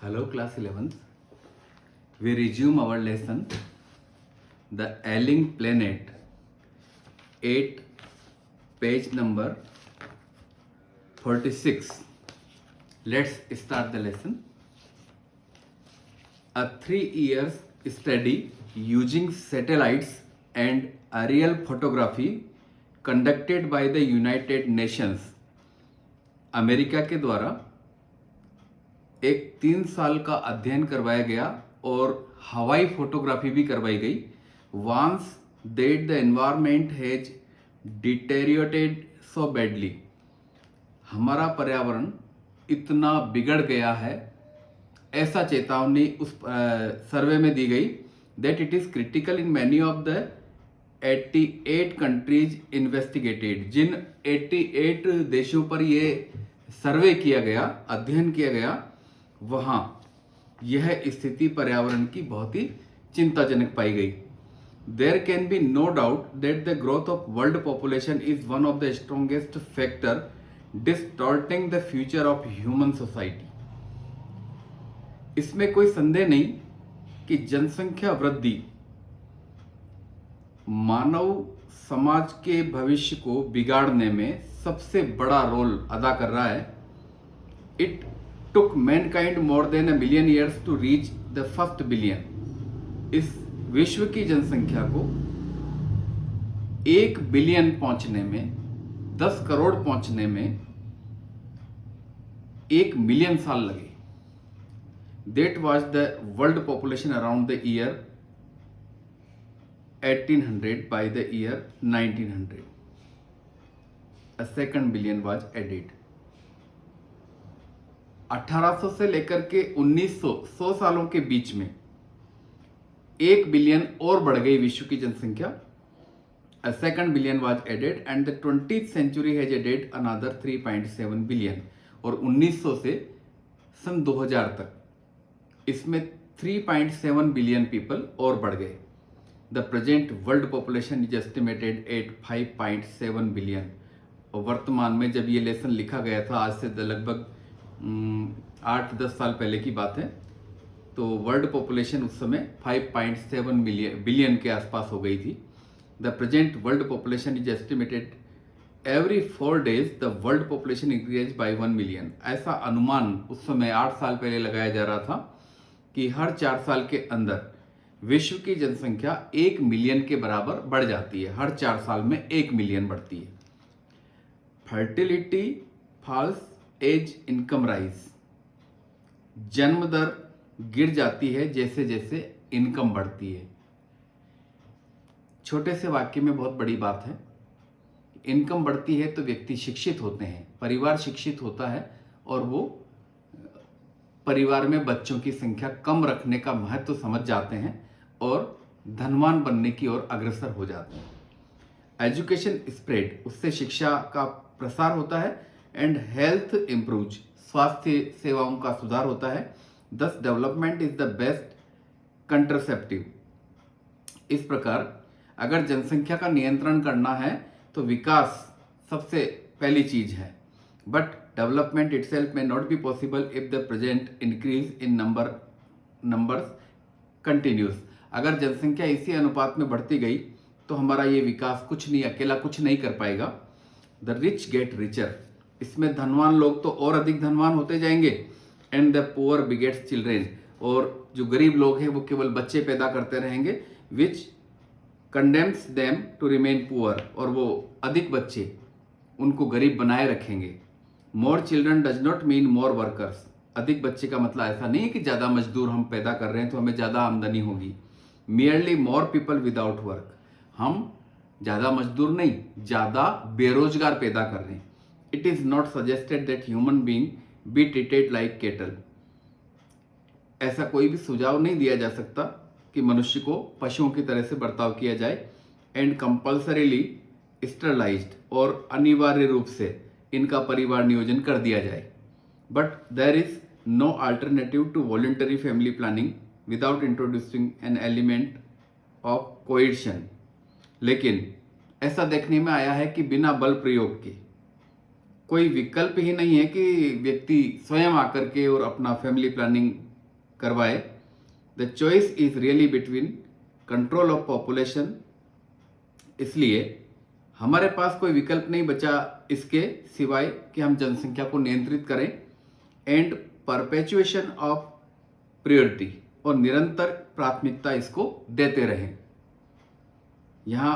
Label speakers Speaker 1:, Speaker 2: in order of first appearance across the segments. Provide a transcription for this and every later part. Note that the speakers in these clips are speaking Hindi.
Speaker 1: Hello, class 11th. We resume our lesson, The Ailing Planet, 8, page number 46. Let's start the lesson. A 3 years study using satellites and aerial photography conducted by the United Nations, America के द्वारा एक 3 साल का अध्ययन करवाया गया और हवाई फोटोग्राफी भी करवाई गई. Once that the environment has deteriorated so badly, हमारा पर्यावरण इतना बिगड़ गया है, ऐसा चेतावनी उस सर्वे में दी गई. That it is critical in many of the 88 countries investigated. जिन 88 देशों पर ये सर्वे किया गया, अध्ययन किया गया, वहाँ यह स्थिति पर्यावरण की बहुत ही चिंताजनक पाई गई. There can be no doubt that the growth of world population is one of the strongest factor distorting the future of human society. इसमें कोई संदेह नहीं कि जनसंख्या वृद्धि मानव समाज के भविष्य को बिगाड़ने में सबसे बड़ा रोल अदा कर रहा है. It took mankind more than a million years to reach the first billion. इस विश्व की जनसंख्या को 1 बिलियन पहुंचने में, 10 करोड़ पहुंचने में 1 मिलियन साल लगे. That was the world population around the year 1800. By the year 1900, a second billion was added. 1800 से लेकर के 1900, 100 सालों के बीच में 1 बिलियन और बढ़ गई विश्व की जनसंख्या. A second billion was added and the 20th century has added another 3.7 billion. और 1900 से सन 2000 तक इसमें 3.7 बिलियन पीपल और बढ़ गए. The present world population is estimated at 5.7 billion. और वर्तमान में जब ये लेसन लिखा गया था, आज से लगभग 8-10 साल पहले की बात है, तो वर्ल्ड पॉपुलेशन उस समय 5.7 बिलियन के आसपास हो गई थी. The present world population is estimated every 4 days the world population increase by 1 million. ऐसा अनुमान उस समय 8 साल पहले लगाया जा रहा था कि हर 4 साल के अंदर विश्व की जनसंख्या 1 मिलियन के बराबर बढ़ जाती है. हर 4 साल में 1 मिलियन बढ़ती है. Fertility falls as income rise. जन्म दर गिर जाती है जैसे जैसे इनकम बढ़ती है. छोटे से वाक्य में बहुत बड़ी बात है. इनकम बढ़ती है तो व्यक्ति शिक्षित होते हैं, परिवार शिक्षित होता है और वो परिवार में बच्चों की संख्या कम रखने का महत्व समझ जाते हैं और धनवान बनने की ओर अग्रसर हो जाते हैं. एजुकेशन स्प्रेड, उससे शिक्षा का प्रसार होता है. एंड हेल्थ इम्प्रूव, स्वास्थ्य सेवाओं का सुधार होता है. दस development is the best contraceptive. इस प्रकार अगर जनसंख्या का नियंत्रण करना है तो विकास सबसे पहली चीज है. बट डेवलपमेंट इटसेल्फ में not be possible if the present increase in numbers continuous. अगर जनसंख्या इसी अनुपात में बढ़ती गई तो हमारा ये विकास कुछ नहीं, अकेला कुछ नहीं कर पाएगा. द रिच गेट रिचर, इसमें धनवान लोग तो और अधिक धनवान होते जाएंगे. And the poor begets children, और जो गरीब लोग हैं वो केवल बच्चे पैदा करते रहेंगे. Which condemns them to remain poor, और वो अधिक बच्चे उनको गरीब बनाए रखेंगे. More children does not mean more workers. अधिक बच्चे का मतलब ऐसा नहीं है कि ज़्यादा मजदूर हम पैदा कर रहे हैं तो हमें ज़्यादा आमदनी होगी. Merely more people without work, हम ज़्यादा मजदूर नहीं, ज़्यादा बेरोजगार पैदा कर रहे हैं. It is not suggested that human being be treated like cattle. ऐसा कोई भी सुझाव नहीं दिया जा सकता कि मनुष्य को पशुओं की तरह से बर्ताव किया जाए. एंड कंपल्सरीली स्टरलाइज्ड, और अनिवार्य रूप से इनका परिवार नियोजन कर दिया जाए. But there is no alternative to voluntary family planning without introducing an element of coercion. लेकिन ऐसा देखने में आया है कि बिना बल प्रयोग के कोई विकल्प ही नहीं है कि व्यक्ति स्वयं आकर के और अपना फैमिली प्लानिंग करवाए, the choice is really between control of population, इसलिए हमारे पास कोई विकल्प नहीं बचा इसके सिवाय कि हम जनसंख्या को नियंत्रित करें, एंड परपेचुएशन ऑफ प्रायोरिटी, और निरंतर प्राथमिकता इसको देते रहें। यहाँ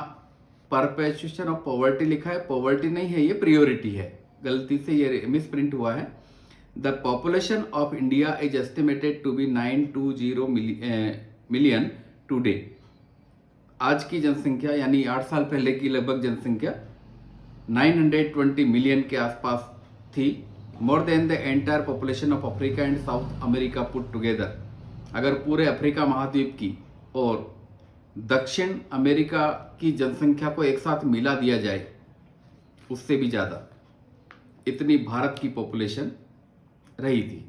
Speaker 1: परपेचुएशन ऑफ पॉवर्टी लिखा है, पॉवर्टी नहीं है, ये प्रायोरिटी है, गलती से ये मिस प्रिंट हुआ है। The population of India is estimated to be 920 million today. आज की जनसंख्या यानी 8 साल पहले की लगभग जनसंख्या 920 मिलियन के आसपास थी, more than the entire population of Africa and south America put together. अगर पूरे अफ्रीका महाद्वीप की और दक्षिण अमेरिका की जनसंख्या को एक साथ मिला दिया जाए, उससे भी ज़्यादा, इतनी भारत की पॉपुलेशन रही थी।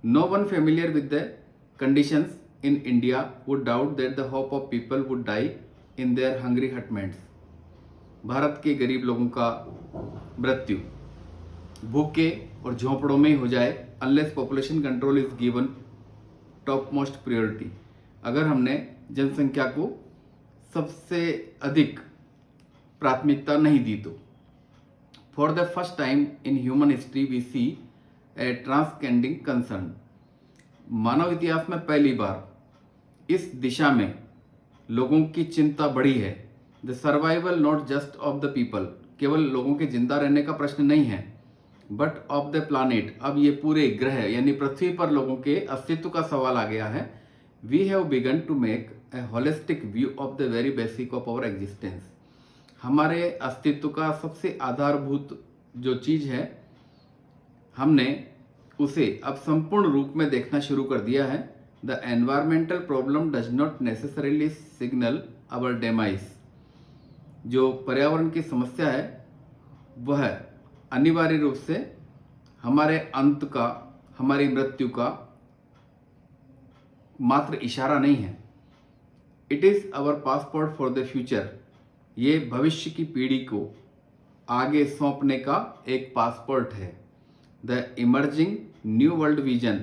Speaker 1: No one familiar with the conditions in India would doubt that the hope of people would die in their hungry hutments। Bharat के गरीब लोगों का मृत्यु भूखे और झोंपड़ों में ही हो जाए, unless population control is given top most priority। अगर हमने जनसंख्या को सबसे अधिक प्राथमिकता नहीं दी तो। For the first time in human history we see a transcending concern। मानव इतिहास में पहली बार इस दिशा में लोगों की चिंता बढ़ी है। The survival not just of the people, केवल लोगों के जिंदा रहने का प्रश्न नहीं है, बट ऑफ द प्लानेट। अब ये पूरे ग्रह यानी पृथ्वी पर लोगों के अस्तित्व का सवाल आ गया है। We have begun to make a holistic view of the very basic of our existence. हमारे अस्तित्व का सबसे आधारभूत जो चीज़ है, हमने उसे अब संपूर्ण रूप में देखना शुरू कर दिया है। The environmental problem does not necessarily signal our demise. जो पर्यावरण की समस्या है वह अनिवार्य रूप से हमारे अंत का, हमारी मृत्यु का मात्र इशारा नहीं है। It is our passport for the future. ये भविष्य की पीढ़ी को आगे सौंपने का एक पासपोर्ट है। The emerging new world vision,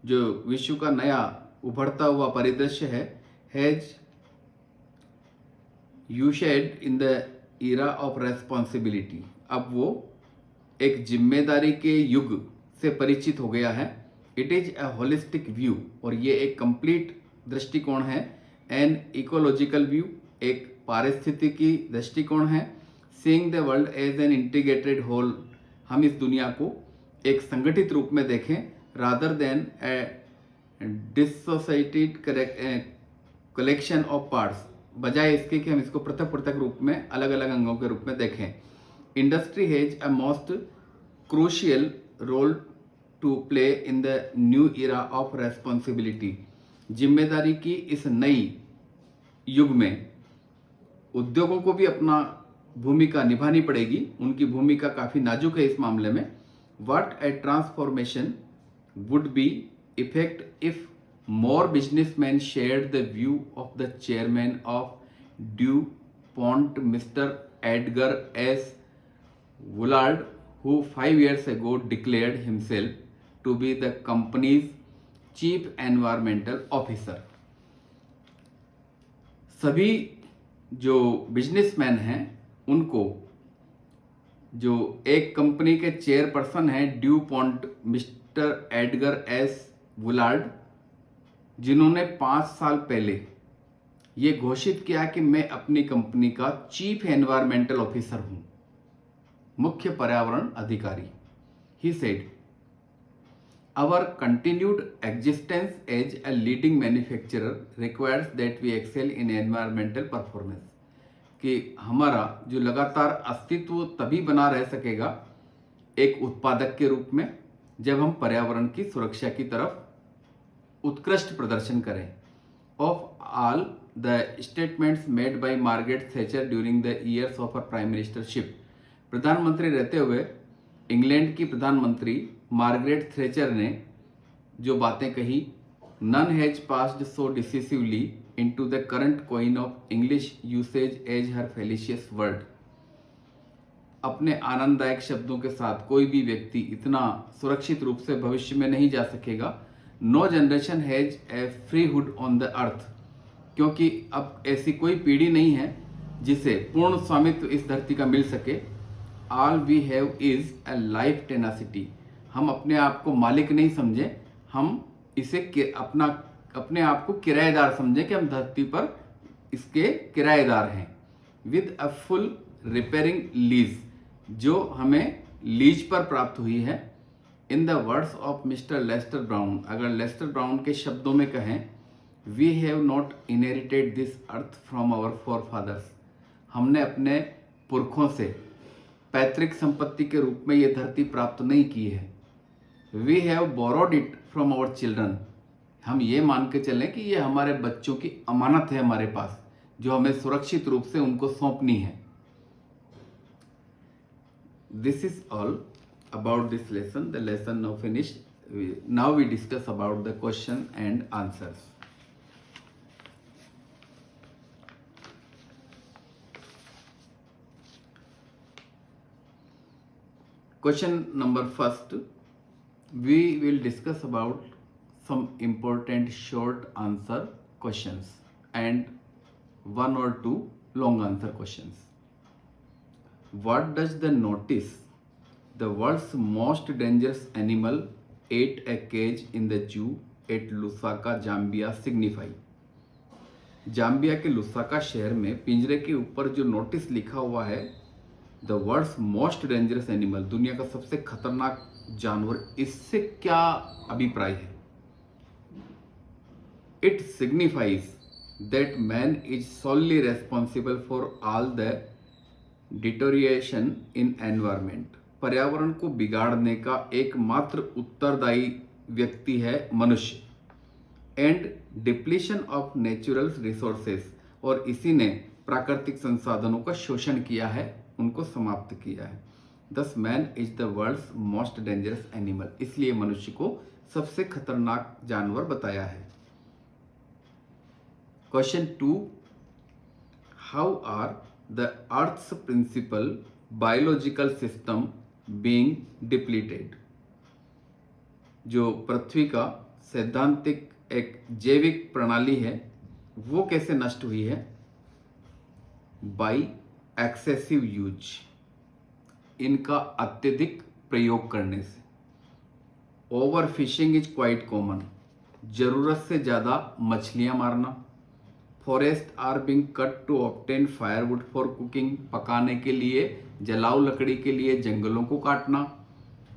Speaker 1: जो विश्व का नया उभरता हुआ परिदृश्य है, has ushered in the era of responsibility. अब वो एक जिम्मेदारी के युग से परिचित हो गया है। It is a holistic view, और ये एक कंप्लीट दृष्टिकोण है। एन इकोलॉजिकल व्यू, एक पारिस्थितिकी दृष्टिकोण है। Seeing the world as an integrated whole, हम इस दुनिया को एक संगठित रूप में देखें, rather than a dissociated collection of parts, बजाय इसके कि हम इसको पृथक पृथक रूप में अलग अलग अंगों के रूप में देखें। Industry has a most crucial role to play in the new era of responsibility. जिम्मेदारी की इस नई युग में उद्योगों को भी अपना भूमिका निभानी पड़ेगी। उनकी भूमिका काफ़ी नाजुक है इस मामले में। What a transformation would be effect if more businessmen shared the view of the chairman of DuPont, Mr. Edgar S. Woolard, who 5 years ago declared himself to be the company's chief environmental officer। सभी जो बिजनेसमैन हैं उनको, जो एक कंपनी के चेयरपर्सन हैं due point mister Edgar S Woolard, जिन्होंने 5 साल पहले ये घोषित किया कि मैं अपनी कंपनी का चीफ एनवायरमेंटल ऑफिसर हूं, मुख्य पर्यावरण अधिकारी। He said our continued existence as a leading manufacturer requires that we excel in environmental performance, कि हमारा जो लगातार अस्तित्व तभी बना रह सकेगा एक उत्पादक के रूप में जब हम पर्यावरण की सुरक्षा की तरफ उत्कृष्ट प्रदर्शन करें। Of all the statements made by Margaret Thatcher during the years of her prime ministership, प्रधानमंत्री रहते हुए इंग्लैंड की प्रधानमंत्री मार्गरेट थैचर ने जो बातें कही, none has passed so decisively into the current coin of English usage as her fallacious word। अपने आनंददायक शब्दों के साथ कोई भी व्यक्ति इतना सुरक्षित रूप से भविष्य में नहीं जा सकेगा no generation has a freehold on the earth, क्योंकि अब ऐसी कोई पीढ़ी नहीं है जिसे पूर्ण स्वामित्व इस धरती का मिल सके। All we have is a life tenacity, हम अपने आप को मालिक नहीं समझे, हम इसे अपने आप को किराएदार समझें कि हम धरती पर इसके किराएदार हैं। With a full repairing lease, जो हमें लीज पर प्राप्त हुई है। In the words of Mister Lester Brown, अगर लेस्टर ब्राउन के शब्दों में कहें, we have not inherited this earth from our forefathers, हमने अपने पुरखों से पैतृक संपत्ति के रूप में ये धरती प्राप्त नहीं की है। We have borrowed it from our children, हम ये मान के चलें कि ये हमारे बच्चों की अमानत है हमारे पास, जो हमें सुरक्षित रूप से उनको सौंपनी है। This is all about this lesson. The lesson now finished. Now we discuss about the question and answers. Question number first, we will discuss about some important short answer questions and one or two long answer questions. What does the notice the world's most dangerous animal ate a cage in the zoo at Lusaka, Zambia signify? Zambia के लुसाका शहर में पिंजरे के ऊपर जो नोटिस लिखा हुआ है, the world's most dangerous animal, दुनिया का सबसे खतरनाक जानवर, इससे क्या अभिप्राय है? It signifies that man is solely responsible for all the deterioration in environment, पर्यावरण को बिगाड़ने का एकमात्र उत्तरदायी व्यक्ति है मनुष्य। And depletion of natural resources, और इसी ने प्राकृतिक संसाधनों का शोषण किया है, उनको समाप्त किया है। Thus man is the world's most dangerous animal, इसलिए मनुष्य को सबसे खतरनाक जानवर बताया है। Question 2, how are the earth's principal biological system being depleted, जो पृथ्वी का सैद्धांतिक एक जैविक प्रणाली है वो कैसे नष्ट हुई है? बाई एक्सेसिव यूज, इनका अत्यधिक प्रयोग करने से। Overfishing is quite common, जरूरत से ज़्यादा मछलियां मारना। Forest are being cut to obtain firewood for cooking, पकाने के लिए, जलाऊ लकड़ी के लिए जंगलों को काटना।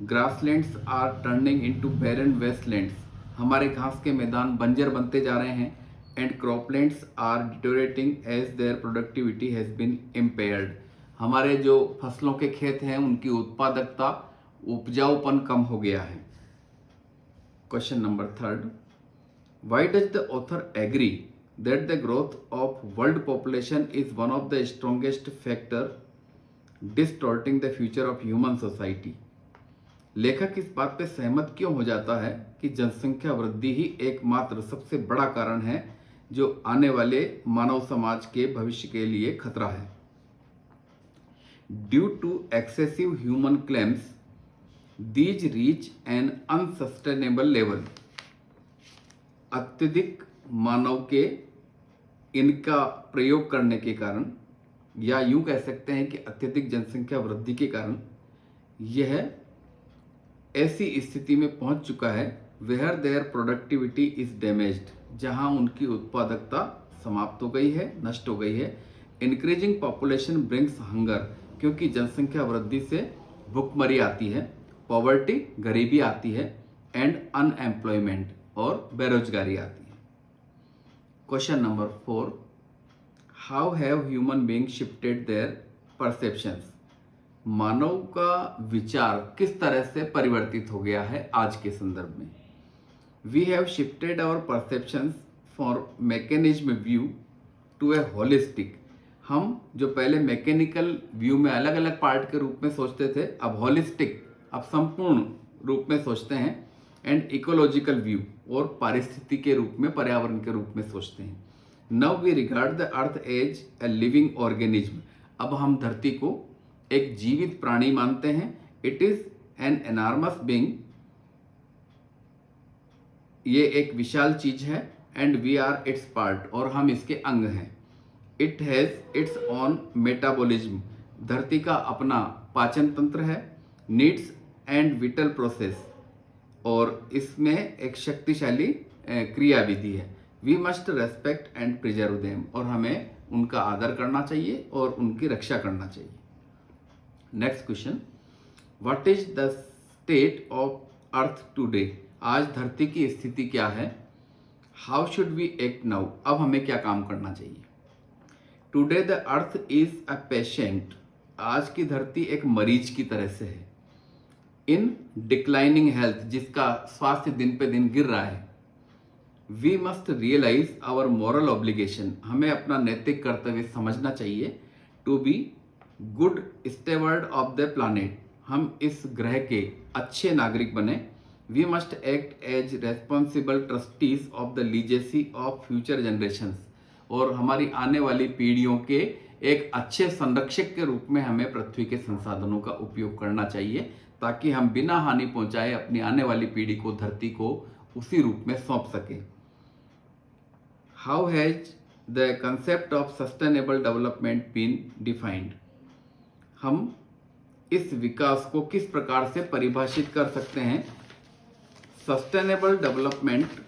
Speaker 1: Grasslands are turning into barren wastelands, हमारे घास के मैदान बंजर बनते जा रहे हैं। And croplands are deteriorating as their productivity has been impaired, हमारे जो फसलों के खेत हैं उनकी उत्पादकता, उपजाऊपन कम हो गया है। Question number 3, why does the author agree that the growth of world population is one of the strongest factor distorting the future of human society? लेखक इस बात पे सहमत क्यों हो जाता है कि जनसंख्या वृद्धि ही एकमात्र सबसे बड़ा कारण है जो आने वाले मानव समाज के भविष्य के लिए खतरा है? Due to excessive human claims these reach an unsustainable level, अत्यधिक मानव के इनका प्रयोग करने के कारण, या यूं कह सकते हैं कि अत्यधिक जनसंख्या वृद्धि के कारण यह ऐसी स्थिति में पहुंच चुका है where their productivity is damaged, जहां उनकी उत्पादकता समाप्त हो गई है, नष्ट हो गई है। इंक्रीजिंग पॉपुलेशन ब्रिंग्स हंगर, क्योंकि जनसंख्या वृद्धि से भुखमरी आती है, पॉवर्टी गरीबी आती है, एंड अनएम्प्लॉयमेंट और बेरोजगारी आती है। Question number 4, how have human being shifted their perceptions, मानव का विचार किस तरह से परिवर्तित हो गया है आज के संदर्भ में? We have shifted our perceptions for mechanism view to a holistic, हम जो पहले मैकेनिकल व्यू में अलग अलग पार्ट के रूप में सोचते थे, अब होलिस्टिक, अब संपूर्ण रूप में सोचते हैं। एंड इकोलॉजिकल व्यू, और पारिस्थिति के रूप में, पर्यावरण के रूप में सोचते हैं। Now we regard the earth as a living organism, अब हम धरती को एक जीवित प्राणी मानते हैं। It is an enormous being ये एक विशाल चीज है, and we are its part, और हम इसके अंग हैं। It has its own metabolism, धरती का अपना पाचन तंत्र है। नीड्स एंड विटल प्रोसेस, और इसमें एक शक्तिशाली क्रिया विधि है। We must respect and preserve them, और हमें उनका आदर करना चाहिए और उनकी रक्षा करना चाहिए। Next question, what is the state of earth today, आज धरती की स्थिति क्या है। How should we act now, अब हमें क्या काम करना चाहिए। Today the earth is a patient, आज की धरती एक मरीज की तरह से है। इन डिक्लाइनिंग हेल्थ, जिसका स्वास्थ्य दिन पे दिन गिर रहा है। We must realise our moral obligation, हमें अपना नैतिक कर्तव्य समझना चाहिए। To be good steward of the planet, हम इस ग्रह के अच्छे नागरिक बने। We must act as responsible trustees of the legacy of future generations, और हमारी आने वाली पीढ़ियों के एक अच्छे संरक्षक के रूप में हमें पृथ्वी के संसाधनों का उपयोग करना चाहिए, ताकि हम बिना हानि पहुंचाए अपनी आने वाली पीढ़ी को धरती को उसी रूप में सौंप सकें। How has the concept of sustainable development been defined, हम इस विकास को किस प्रकार से परिभाषित कर सकते हैं। Sustainable development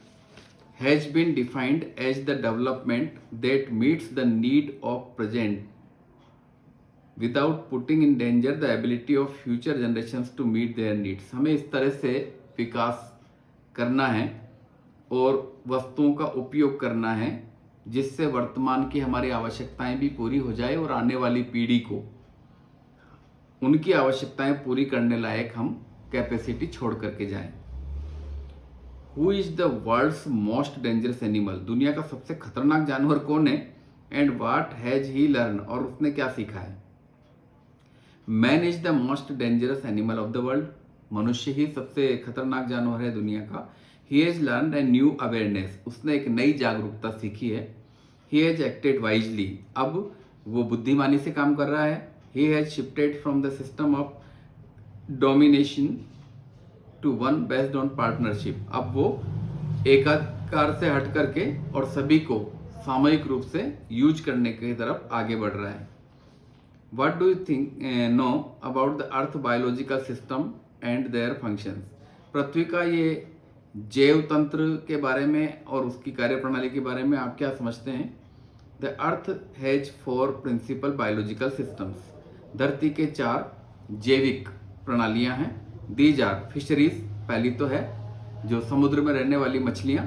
Speaker 1: has been defined as the development that meets the need of present without putting in danger the ability of future generations to meet their needs। हमें इस तरह से विकास करना है और वस्तुओं का उपयोग करना है जिससे वर्तमान की हमारी आवश्यकताएं भी पूरी हो जाए और आने वाली पीढ़ी को उनकी आवश्यकताएं पूरी करने लायक हम कैपेसिटी छोड़ करके जाएं। Who is the world's most dangerous animal, दुनिया का सबसे खतरनाक जानवर कौन है। And what has he learned, और उसने क्या सीखा है। Man is the most dangerous animal of the world, मनुष्य ही सबसे खतरनाक जानवर है दुनिया का। He has learned a new awareness, उसने एक नई जागरूकता सीखी है। He has acted wisely, अब वो बुद्धिमानी से काम कर रहा है। He has shifted from the system of domination to one based on partnership, अब वो एकाधिकार से हट करके और सभी को सामूहिक रूप से यूज करने की तरफ आगे बढ़ रहा है। What do you think know about the earth biological system and their functions, पृथ्वी का ये जैव तंत्र के बारे में और उसकी कार्यप्रणाली के बारे में आप क्या समझते हैं। The earth has 4 principal biological systems, धरती के 4 जैविक प्रणालियां हैं। दीज आर फिशरीज, पहली तो है जो समुद्र में रहने वाली मछलियां,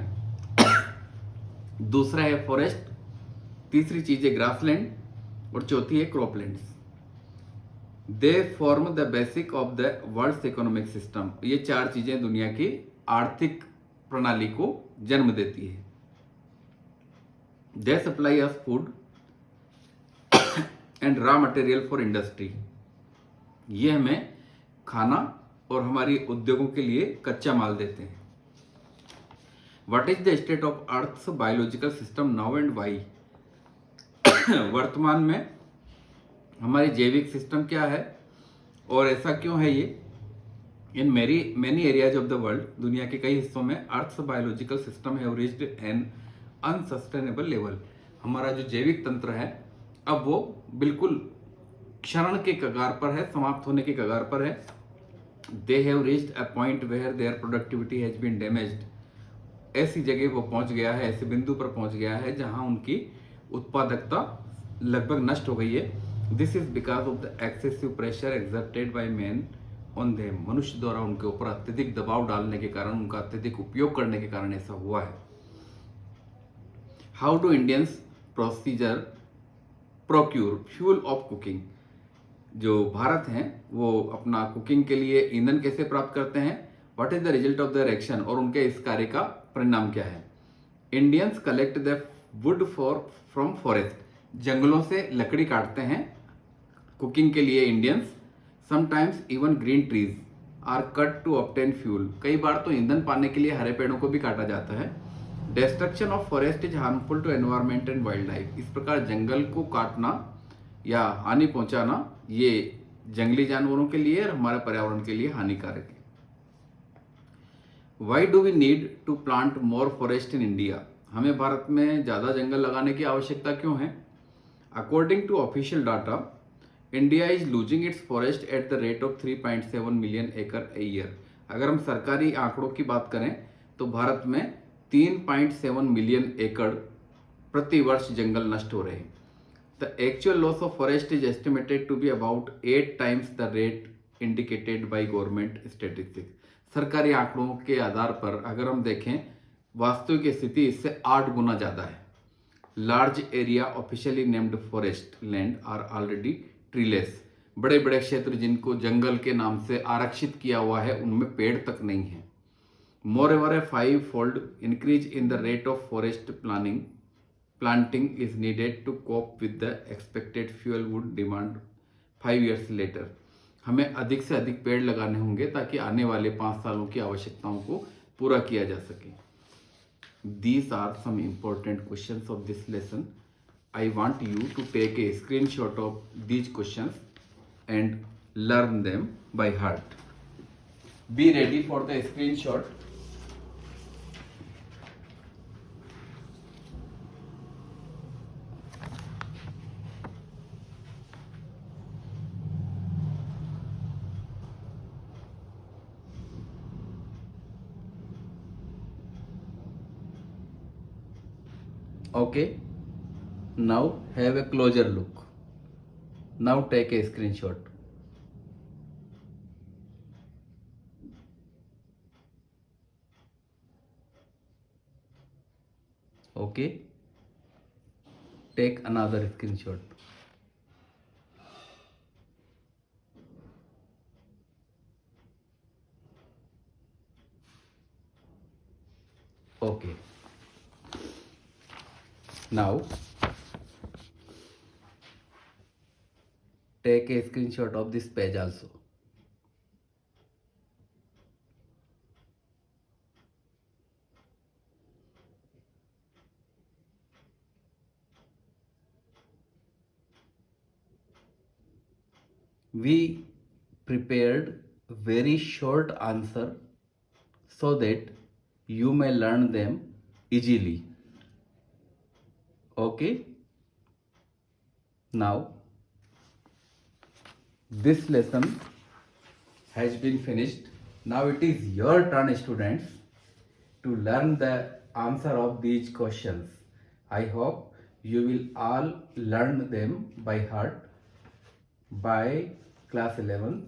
Speaker 1: दूसरा है फॉरेस्ट, तीसरी चीज है ग्रासलैंड और चौथी है croplands. They form the basic of the world's economic system, ये 4 चीजें दुनिया की आर्थिक प्रणाली को जन्म देती है। They supply us food and raw material for industry, ये हमें खाना और हमारी उद्योगों के लिए कच्चा माल देते हैं। What is the state of earth biological system now and why, वर्तमान में हमारी जैविक सिस्टम क्या है और ऐसा क्यों है ये। In many areas of the world, दुनिया के कई हिस्सों में earth biological system have reached an unsustainable level, हमारा जो जैविक तंत्र है अब वो बिल्कुल क्षरण के कगार पर है, समाप्त होने के कगार पर है। They have reached a point where their productivity has been damaged, ऐसी जगह वो पहुंच गया है, ऐसे बिंदु पर पहुंच गया है जहां उनकी उत्पादकता लगभग नष्ट हो गई है। This is because of the excessive pressure exerted by man on them, मनुष्य द्वारा उनके ऊपर अत्यधिक दबाव डालने के कारण, उनका अत्यधिक उपयोग करने के कारण ऐसा हुआ है। How do Indians procedure procure fuel of cooking, जो भारत हैं वो अपना कुकिंग के लिए ईंधन कैसे प्राप्त करते हैं। What is the result of their action, और उनके इस कार्य का परिणाम क्या है। Indians collect the wood from forest, जंगलों से लकड़ी काटते हैं कुकिंग के लिए Indians. Sometimes even green trees are cut to obtain fuel, कई बार तो ईंधन पाने के लिए हरे पेड़ों को भी काटा जाता है। Destruction of forest is harmful to environment and wildlife, इस प्रकार जंगल को काटना या हानि पहुंचाना ये जंगली जानवरों के लिए और हमारे पर्यावरण के लिए हानिकारक है। Why do we need to plant more forest in India? हमें भारत में ज़्यादा जंगल लगाने की आवश्यकता क्यों है? According to official data, India is losing its forest at the rate of 3.7 million acre a year. अगर हम सरकारी आंकड़ों की बात करें तो भारत में 3.7 मिलियन एकड़ प्रति वर्ष जंगल नष्ट हो रहे हैं। The actual loss of forest is estimated to be about 8 times the rate indicated by government statistics. सरकारी आंकड़ों के आधार पर अगर हम देखें, वास्तविक स्थिति इससे 8 गुना ज़्यादा है। Large area officially named forest land are already treeless. बड़े बड़े क्षेत्र जिनको जंगल के नाम से आरक्षित किया हुआ है उनमें पेड़ तक नहीं है। मोreover a 5-fold increase in the rate of forest planting is needed to cope with the expected fuel wood demand 5 years later। हमें अधिक से अधिक पेड़ लगाने होंगे ताकि आने वाले 5 सालों की आवश्यकताओं को पूरा किया जा सके। These are some important questions of this lesson. I want you to take a screenshot of these questions and learn them by heart. Be ready for the screenshot. Okay, now have a closer look. Now take a screenshot. Okay, take another screenshot. Okay, now take a screenshot of this page also. We prepared very short answer so that you may learn them easily. Okay, now this lesson has been finished. Now it is your turn, students, to learn the answer of these questions. I hope you will all learn them by heart by class 11th.